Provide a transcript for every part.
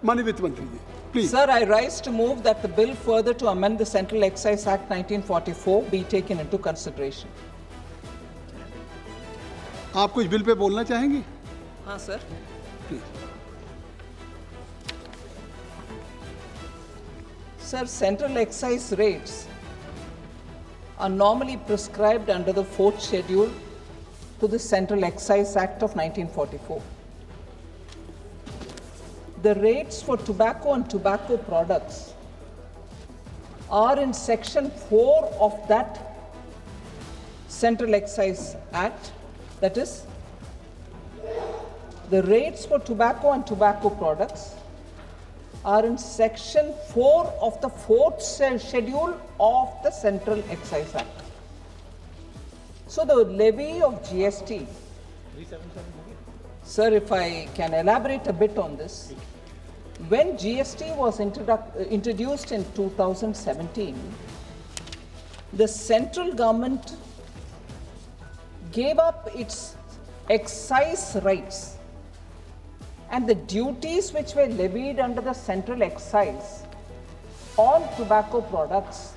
माननीय वित्त मंत्री जी, please. Sir, I rise to move that the bill further to amend the Central Excise Act 1944 be taken into consideration. आप कुछ bill pay बोलना चाहेंगी? हाँ sir. Please. Sir, Central Excise rates are normally prescribed under the 4th schedule to the Central Excise Act of 1944. The rates for tobacco and tobacco products are in section 4 of that Central Excise Act. That is, the rates for tobacco and tobacco products are in section 4 of the 4th schedule of the Central Excise Act. So the levy of GST, sir, if I can elaborate a bit on this, when GST was introduced in 2017, the central government gave up its excise rights, and the duties which were levied under the central excise on tobacco products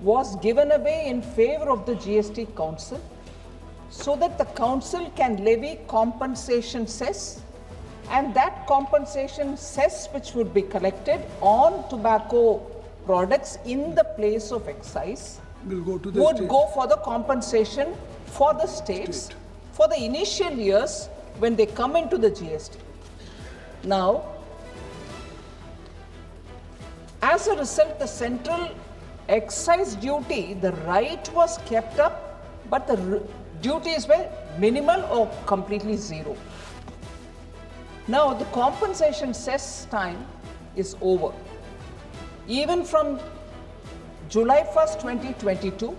was given away in favor of the GST Council, so that the Council can levy compensation cess, and that compensation cess which would be collected on tobacco products in the place of excise Will go to the would state. go for the compensation for the states for the initial years when they come into the GST. Now, as a result, the central excise duty, the right was kept up, but the duties were minimal or completely zero. Now, the compensation cess time is over. Even from July 1st, 2022,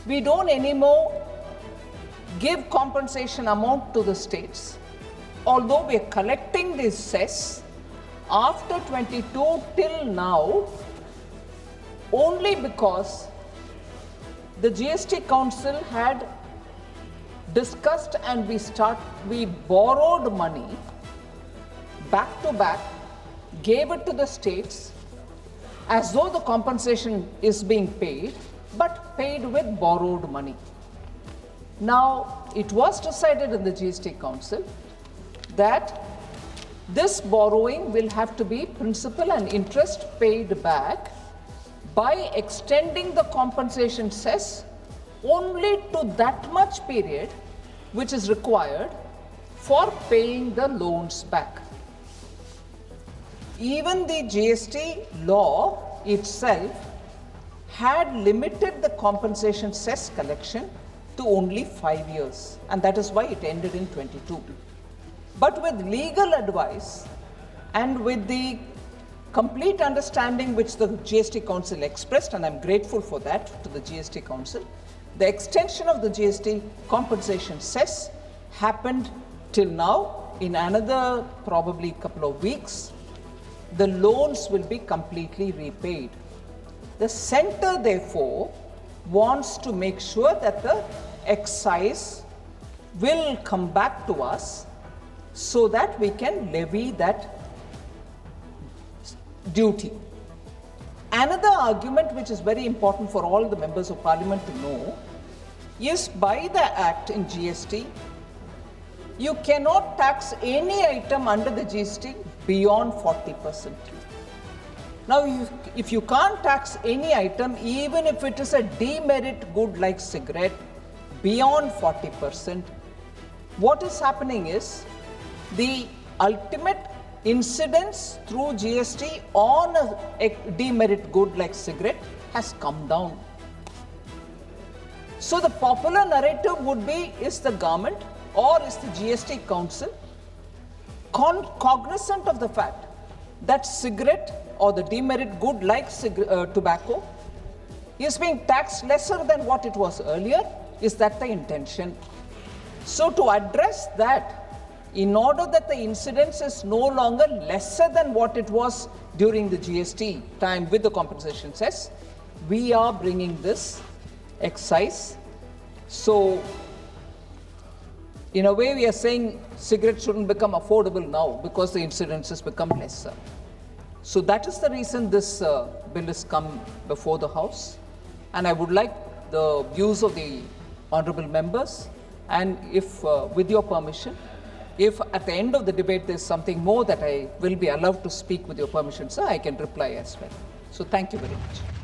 we don't anymore give compensation amount to the states, although we are collecting this cess after 22 till now only because the GST Council had discussed and we borrowed money back to back, gave it to the states as though the compensation is being paid, but paid with borrowed money. Now, it was decided in the GST Council that this borrowing will have to be principal and interest paid back by extending the compensation cess only to that much period which is required for paying the loans back. Even the GST law itself had limited the compensation cess collection to only 5 years, and that is why it ended in 22. But with legal advice and with the complete understanding which the GST Council expressed, and I'm grateful for that to the GST Council, the extension of the GST compensation cess happened till now. In another probably couple of weeks, the loans will be completely repaid. The centre, therefore, wants to make sure that the excise will come back to us so that we can levy that duty. Another argument which is very important for all the members of parliament to know is by the act in GST, you cannot tax any item under the GST beyond 40%. Now, if you can't tax any item, even if it is a demerit good like cigarette, beyond 40%, what is happening is the ultimate incidence through GST on a demerit good like cigarette has come down. So the popular narrative would be, is the government or is the GST Council cognizant of the fact that cigarette or the demerit good like tobacco is being taxed lesser than what it was earlier? Is that the intention? So to address that, in order that the incidence is no longer lesser than what it was during the GST time with the compensation cess, we are bringing this excise. So In a way, we are saying cigarettes shouldn't become affordable now because the incidences become lesser. So that is the reason this bill has come before the House. And I would like the views of the honourable members, and if, with your permission, if at the end of the debate there's something more that I will be allowed to speak with your permission, sir, I can reply as well. So thank you very much.